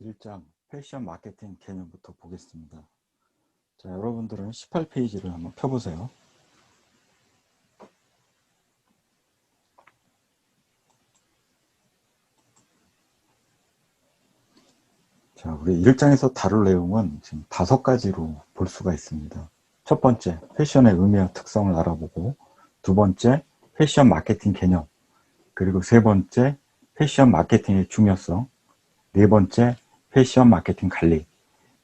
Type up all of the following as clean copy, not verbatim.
1장 패션 마케팅 개념부터 보겠습니다. 자, 여러분들은 18페이지를 한번 펴보세요. 자, 우리 1장에서 다룰 내용은 지금 5가지로 볼 수가 있습니다. 첫 번째, 패션의 의미와 특성을 알아보고, 두 번째, 패션 마케팅 개념, 그리고 세 번째, 패션 마케팅의 중요성, 네 번째, 패션 마케팅 관리,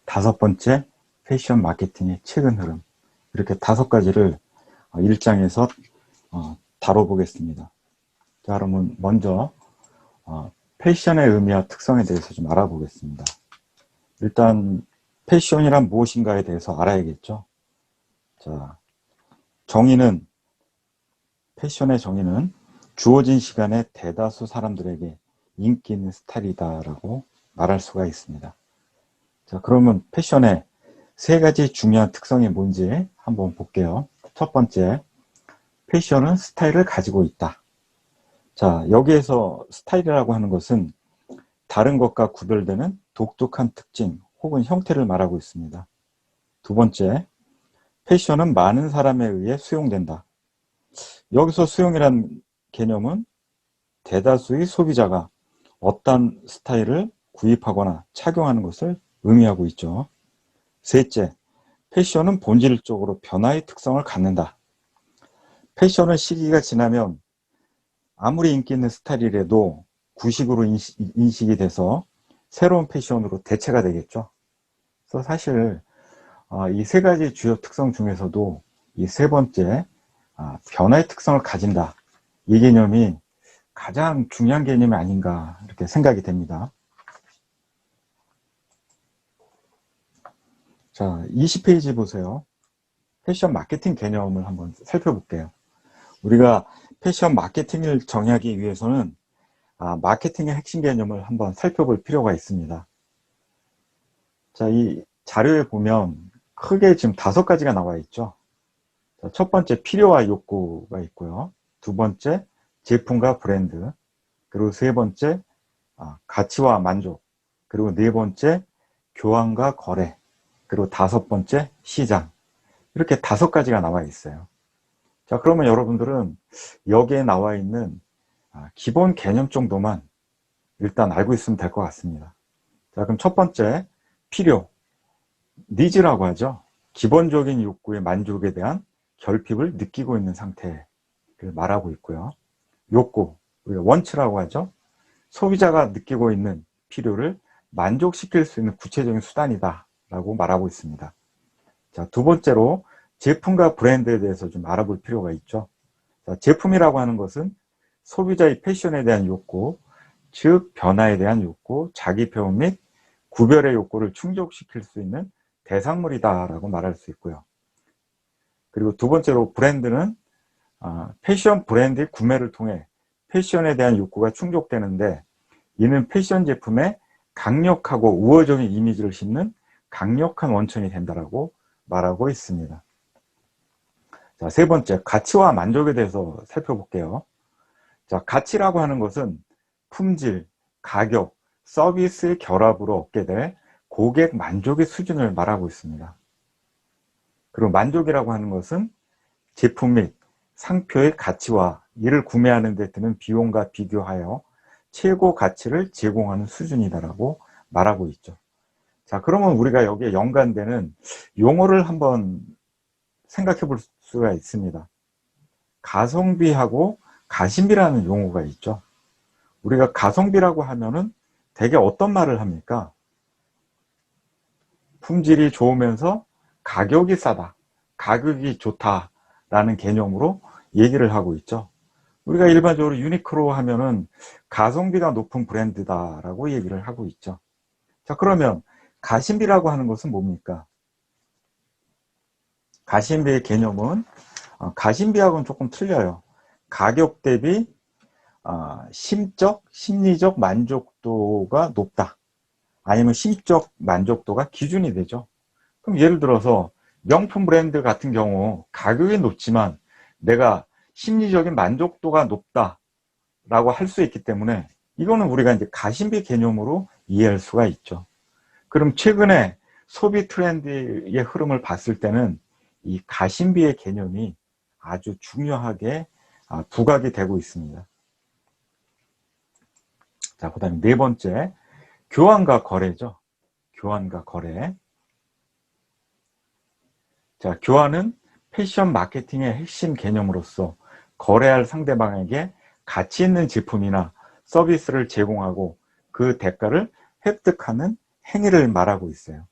다섯 번째, 패션 마케팅의 최근 흐름. 이렇게 5가지를 1장에서 다뤄보겠습니다. 자, 그러면 먼저 패션의 의미와 특성에 대해서 좀 알아보겠습니다. 일단 패션이란 무엇인가에 대해서 알아야겠죠. 자, 패션의 정의는 주어진 시간에 대다수 사람들에게 인기 있는 스타일이다라고 말할 수가 있습니다. 자, 그러면 패션의 3가지 중요한 특성이 뭔지 한번 볼게요. 첫 번째, 패션은 스타일을 가지고 있다. 자, 여기에서 스타일이라고 하는 것은 다른 것과 구별되는 독특한 특징 혹은 형태를 말하고 있습니다. 두 번째, 패션은 많은 사람에 의해 수용된다. 여기서 수용이라는 개념은 대다수의 소비자가 어떤 스타일을 구입하거나 착용하는 것을 의미하고 있죠. 셋째, 패션은 본질적으로 변화의 특성을 갖는다. 패션은 시기가 지나면 아무리 인기 있는 스타일이라도 구식으로 인식이 돼서 새로운 패션으로 대체가 되겠죠. 그래서 사실 이 3가지 주요 특성 중에서도 이 세 번째 변화의 특성을 가진다, 이 개념이 가장 중요한 개념이 아닌가 이렇게 생각이 됩니다. 자, 20페이지 보세요. 패션 마케팅 개념을 한번 살펴볼게요. 우리가 패션 마케팅을 정의하기 위해서는 마케팅의 핵심 개념을 한번 살펴볼 필요가 있습니다. 자, 이 자료에 보면 크게 지금 5가지가 나와 있죠. 자, 첫 번째, 필요와 욕구가 있고요. 두 번째, 제품과 브랜드. 그리고 세 번째, 가치와 만족. 그리고 네 번째, 교환과 거래. 그리고 5번째, 시장. 이렇게 5가지가 나와 있어요. 자, 그러면 여러분들은 여기에 나와 있는 기본 개념 정도만 일단 알고 있으면 될 것 같습니다. 자, 그럼 첫 번째, 필요, 니즈라고 하죠. 기본적인 욕구의 만족에 대한 결핍을 느끼고 있는 상태를 말하고 있고요. 욕구, 우리가 원치라고 하죠. 소비자가 느끼고 있는 필요를 만족시킬 수 있는 구체적인 수단이다 라고 말하고 있습니다. 자, 두 번째로 제품과 브랜드에 대해서 좀 알아볼 필요가 있죠. 자, 제품이라고 하는 것은 소비자의 패션에 대한 욕구, 즉 변화에 대한 욕구, 자기 표현 및 구별의 욕구를 충족시킬 수 있는 대상물이다 라고 말할 수 있고요. 그리고 두 번째로 브랜드는 패션 브랜드의 구매를 통해 패션에 대한 욕구가 충족되는데, 이는 패션 제품에 강력하고 우호적인 이미지를 심는 강력한 원천이 된다라고 말하고 있습니다. 자, 세 번째, 가치와 만족에 대해서 살펴볼게요. 자, 가치라고 하는 것은 품질, 가격, 서비스의 결합으로 얻게 될 고객 만족의 수준을 말하고 있습니다. 그리고 만족이라고 하는 것은 제품 및 상표의 가치와 이를 구매하는 데 드는 비용과 비교하여 최고 가치를 제공하는 수준이다라고 말하고 있죠. 자, 그러면 우리가 여기에 연관되는 용어를 한번 생각해 볼 수가 있습니다. 가성비하고 가심비라는 용어가 있죠. 우리가 가성비라고 하면은 대개 어떤 말을 합니까? 품질이 좋으면서 가격이 싸다, 가격이 좋다라는 개념으로 얘기를 하고 있죠. 우리가 일반적으로 유니크로 하면은 가성비가 높은 브랜드다라고 얘기를 하고 있죠. 자, 그러면 가심비라고 하는 것은 뭡니까? 가심비의 개념은 가심비하고는 조금 틀려요. 가격 대비 심리적 만족도가 높다, 아니면 심적 만족도가 기준이 되죠. 그럼 예를 들어서 명품 브랜드 같은 경우 가격이 높지만 내가 심리적인 만족도가 높다라고 할 수 있기 때문에 이거는 우리가 이제 가심비 개념으로 이해할 수가 있죠. 그럼 최근에 소비 트렌드의 흐름을 봤을 때는 이 가심비의 개념이 아주 중요하게 부각이 되고 있습니다. 자, 그 다음에 네 번째, 교환과 거래죠. 교환과 거래. 자, 교환은 패션 마케팅의 핵심 개념으로서 거래할 상대방에게 가치 있는 제품이나 서비스를 제공하고 그 대가를 획득하는 행위를 말하고 있어요.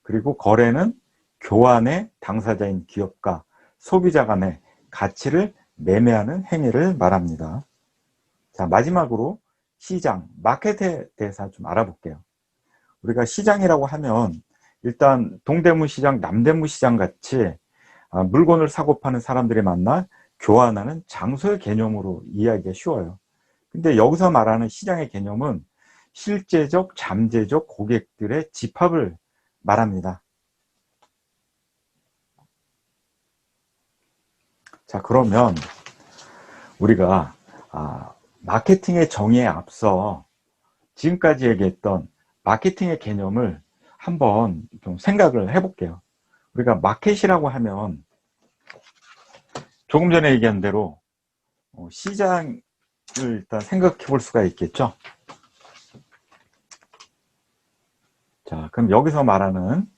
그리고 거래는 교환의 당사자인 기업과 소비자 간의 가치를 매매하는 행위를 말합니다. 자, 마지막으로 시장, 마켓에 대해서 좀 알아볼게요. 우리가 시장이라고 하면 일단 동대문 시장, 남대문 시장 같이 물건을 사고 파는 사람들이 만나 교환하는 장소의 개념으로 이해하기가 쉬워요. 근데 여기서 말하는 시장의 개념은 실제적, 잠재적 고객들의 집합을 말합니다. 자, 그러면 우리가 마케팅의 정의에 앞서 지금까지 얘기했던 마케팅의 개념을 한번 좀 생각을 해볼게요. 우리가 마켓이라고 하면 조금 전에 얘기한 대로 시장을 일단 생각해 볼 수가 있겠죠. 자, 그럼 여기서 말하는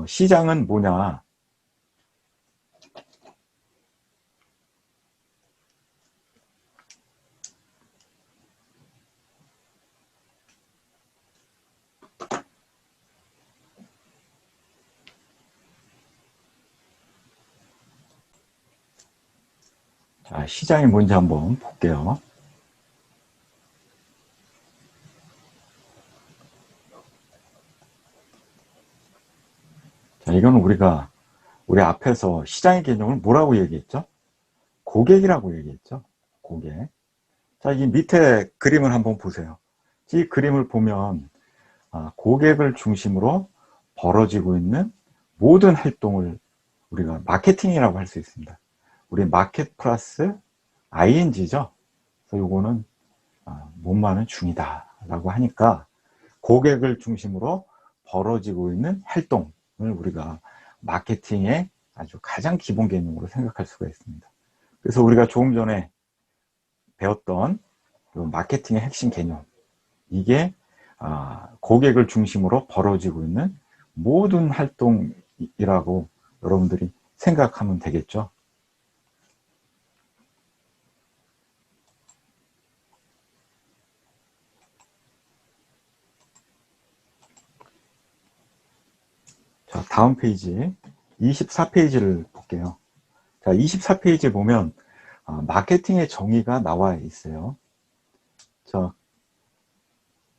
시장은 뭐냐? 자, 시장이 뭔지 한번 볼게요. 자, 이거는 우리 앞에서 시장의 개념을 뭐라고 얘기했죠? 고객이라고 얘기했죠. 고객. 자, 이 밑에 그림을 한번 보세요. 이 그림을 보면 고객을 중심으로 벌어지고 있는 모든 활동을 우리가 마케팅이라고 할 수 있습니다. 우리 마켓 플러스 ing죠. 그래서 요거는 못마는 중이다 라고 하니까 고객을 중심으로 벌어지고 있는 활동을 우리가 마케팅의 아주 가장 기본 개념으로 생각할 수가 있습니다. 그래서 우리가 조금 전에 배웠던 마케팅의 핵심 개념, 이게 고객을 중심으로 벌어지고 있는 모든 활동이라고 여러분들이 생각하면 되겠죠. 자, 다음 페이지 24페이지를 볼게요. 자, 24페이지에 보면 마케팅의 정의가 나와 있어요. 자,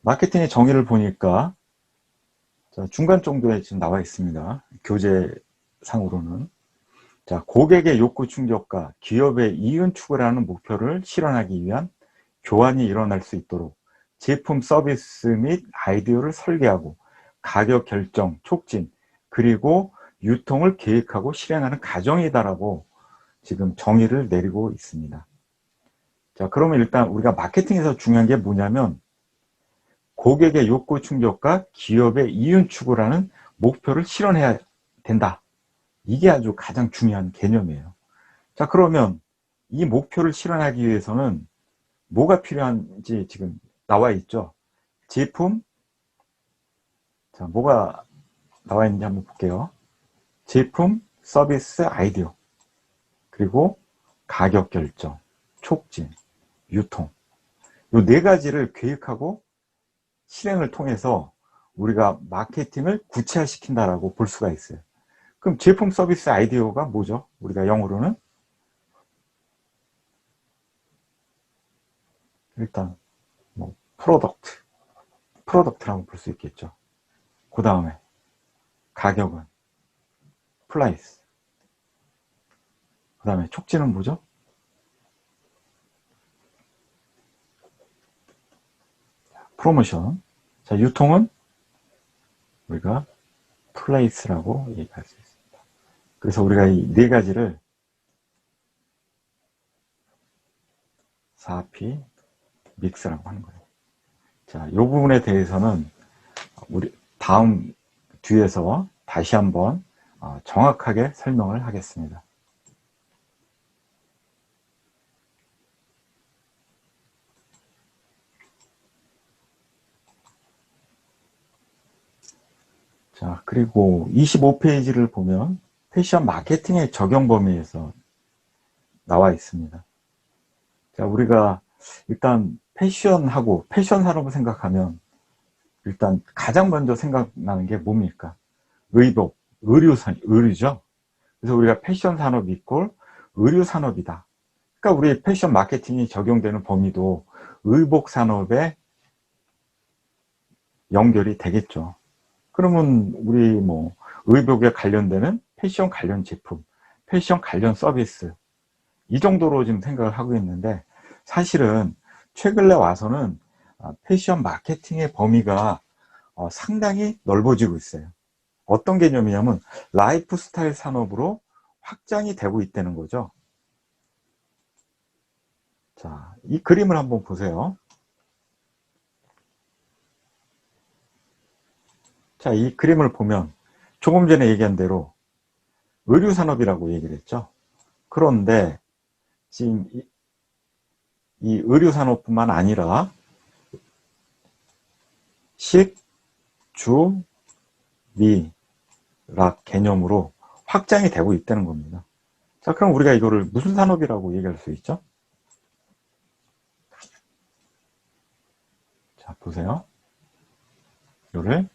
마케팅의 정의를 보니까 자, 중간 정도에 지금 나와 있습니다. 교재상으로는. 자, 고객의 욕구 충족과 기업의 이윤 추구라는 목표를 실현하기 위한 교환이 일어날 수 있도록 제품 서비스 및 아이디어를 설계하고 가격 결정, 촉진, 그리고 유통을 계획하고 실행하는 과정이다라고 지금 정의를 내리고 있습니다. 자, 그러면 일단 우리가 마케팅에서 중요한 게 뭐냐면 고객의 욕구 충족과 기업의 이윤 추구라는 목표를 실현해야 된다. 이게 아주 가장 중요한 개념이에요. 자, 그러면 이 목표를 실현하기 위해서는 뭐가 필요한지 지금 나와 있죠. 제품, 자, 뭐가 나와 있는지 한번 볼게요. 제품, 서비스, 아이디어, 그리고 가격 결정, 촉진, 유통. 이 네 가지를 계획하고 실행을 통해서 우리가 마케팅을 구체화시킨다라고 볼 수가 있어요. 그럼 제품, 서비스, 아이디어가 뭐죠? 우리가 영어로는 일단 뭐 프로덕트라고 볼 수 있겠죠. 그 다음에 가격은 플라이스. 그 다음에 촉진은 뭐죠? 프로모션. 자, 유통은 우리가 플레이스라고 얘기할 수 있습니다. 그래서 우리가 이 네 가지를 4P 믹스라고 하는 거예요. 자, 이 부분에 대해서는 우리 다음 뒤에서 다시 한번 정확하게 설명을 하겠습니다. 자, 그리고 25페이지를 보면 패션 마케팅의 적용 범위에서 나와 있습니다. 자, 우리가 일단 패션하고 패션 산업을 생각하면 일단 가장 먼저 생각나는 게 뭡니까? 의복, 의류죠. 그래서 우리가 패션 산업 이꼴 의류 산업이다. 그러니까 우리 패션 마케팅이 적용되는 범위도 의복 산업에 연결이 되겠죠. 그러면 우리 뭐 의복에 관련되는 패션 관련 제품, 패션 관련 서비스 이 정도로 지금 생각을 하고 있는데 사실은 최근에 와서는 패션 마케팅의 범위가 상당히 넓어지고 있어요. 어떤 개념이냐면 라이프 스타일 산업으로 확장이 되고 있다는 거죠. 자, 이 그림을 한번 보세요. 자, 이 그림을 보면 조금 전에 얘기한 대로 의류 산업이라고 얘기를 했죠. 그런데 지금 이 의류 산업뿐만 아니라 식, 주, 미, 락 개념으로 확장이 되고 있다는 겁니다. 자, 그럼 우리가 이거를 무슨 산업이라고 얘기할 수 있죠? 자, 보세요. 이거를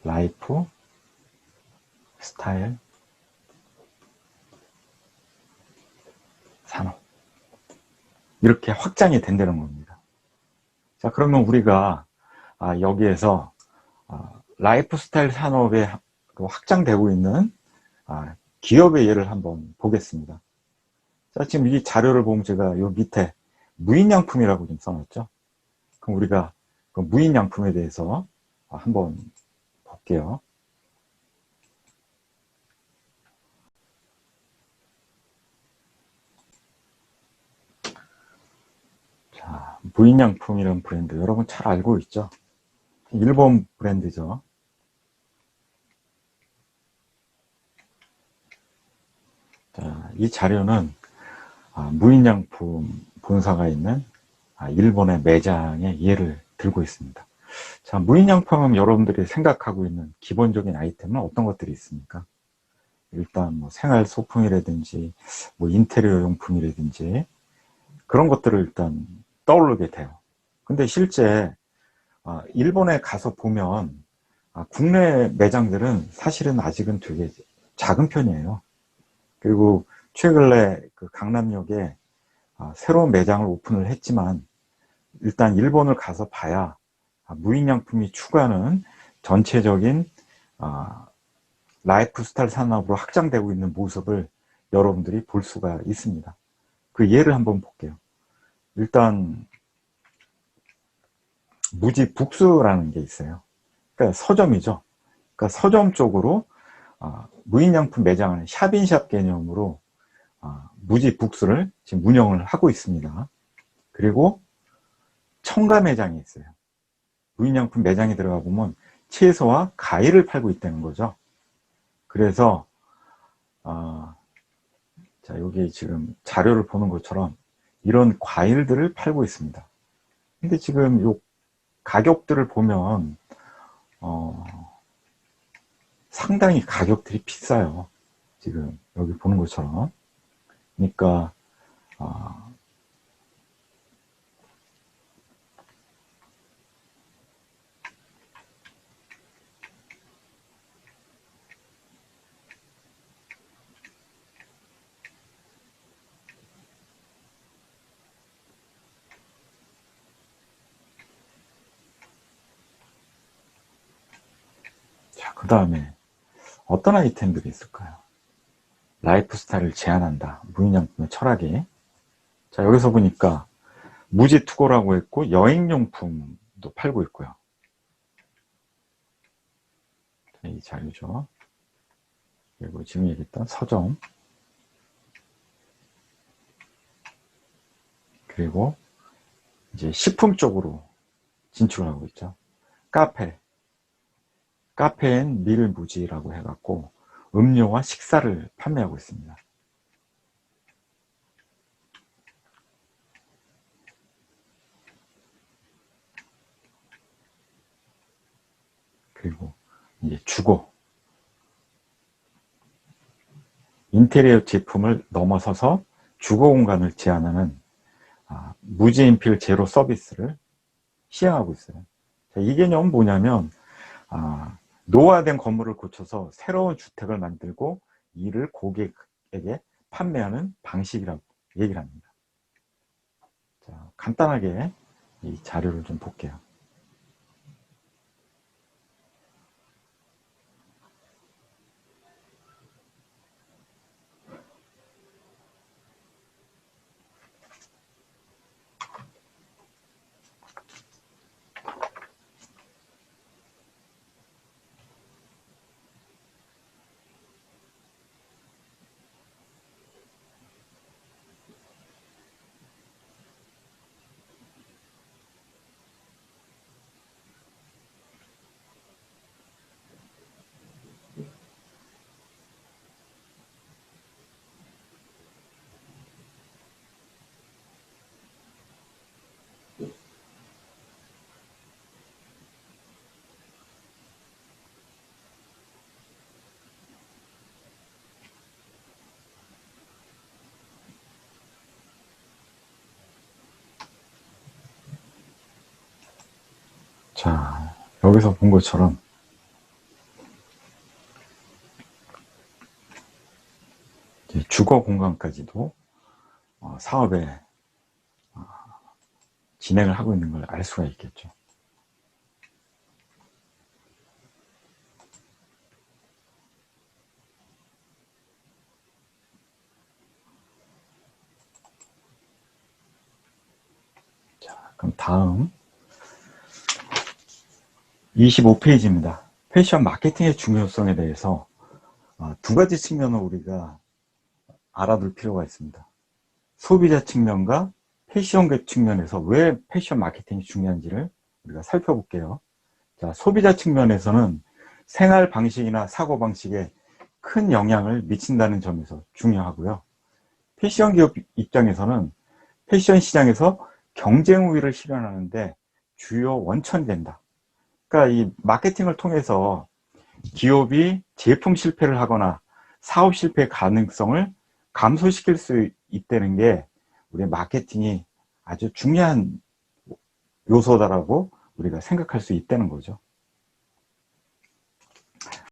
라이프 스타일 산업 이렇게 확장이 된다는 겁니다. 자, 그러면 우리가 여기에서 라이프 스타일 산업에 확장되고 있는 기업의 예를 한번 보겠습니다. 자, 지금 이 자료를 보면 제가 요 밑에 무인양품이라고 좀 써놨죠. 그럼 우리가 그 무인양품에 대해서 한번 볼게요. 자, 무인양품이라는 브랜드 여러분 잘 알고 있죠? 일본 브랜드죠. 자, 이 자료는 무인양품 본사가 있는 일본의 매장의 예를 들고 있습니다. 자, 무인양품은 여러분들이 생각하고 있는 기본적인 아이템은 어떤 것들이 있습니까? 일단 뭐 생활 소품이라든지 뭐 인테리어 용품이라든지 그런 것들을 일단 떠오르게 돼요. 근데 실제 일본에 가서 보면 국내 매장들은 사실은 아직은 되게 작은 편이에요. 그리고 최근에 그 강남역에 새로운 매장을 오픈을 했지만 일단 일본을 가서 봐야 무인양품이 추구하는 전체적인 라이프 스타일 산업으로 확장되고 있는 모습을 여러분들이 볼 수가 있습니다. 그 예를 한번 볼게요. 일단 무지북스라는 게 있어요. 그러니까 서점이죠. 그러니까 서점 쪽으로 무인양품 매장을 샵인샵 개념으로 무지북스를 지금 운영을 하고 있습니다. 그리고 첨가 매장이 있어요. 무인양품 매장에 들어가 보면 채소와 과일을 팔고 있다는 거죠. 그래서 자, 여기 지금 자료를 보는 것처럼 이런 과일들을 팔고 있습니다. 근데 지금 요 가격들을 보면 상당히 가격들이 비싸요. 지금 여기 보는 것처럼. 그러니까 자, 그 다음에 어떤 아이템들이 있을까요? 라이프 스타일을 제한한다. 무인양품의 철학이. 자, 여기서 보니까 무지투고라고 했고 여행용품도 팔고 있고요. 이 자료죠. 그리고 지금 얘기했던 서점. 그리고 이제 식품 쪽으로 진출을 하고 있죠. 카페엔 밀무지라고 해갖고 음료와 식사를 판매하고 있습니다. 그리고 이제 주거, 인테리어 제품을 넘어서서 주거 공간을 제한하는 무제인필 제로 서비스를 시행하고 있어요. 이 개념은 뭐냐면 노후화된 건물을 고쳐서 새로운 주택을 만들고 이를 고객에게 판매하는 방식이라고 얘기를 합니다. 자, 간단하게 이 자료를 좀 볼게요. 자, 여기서 본 것처럼 주거 공간까지도 사업에 진행을 하고 있는 걸 알 수가 있겠죠. 자, 그럼 다음 25페이지입니다. 패션 마케팅의 중요성에 대해서 두 가지 측면을 우리가 알아둘 필요가 있습니다. 소비자 측면과 패션계 측면에서 왜 패션 마케팅이 중요한지를 우리가 살펴볼게요. 자, 소비자 측면에서는 생활 방식이나 사고 방식에 큰 영향을 미친다는 점에서 중요하고요. 패션 기업 입장에서는 패션 시장에서 경쟁 우위를 실현하는데 주요 원천이 된다. 그러니까 이 마케팅을 통해서 기업이 제품 실패를 하거나 사업 실패 가능성을 감소시킬 수 있다는 게 우리 마케팅이 아주 중요한 요소다라고 우리가 생각할 수 있다는 거죠.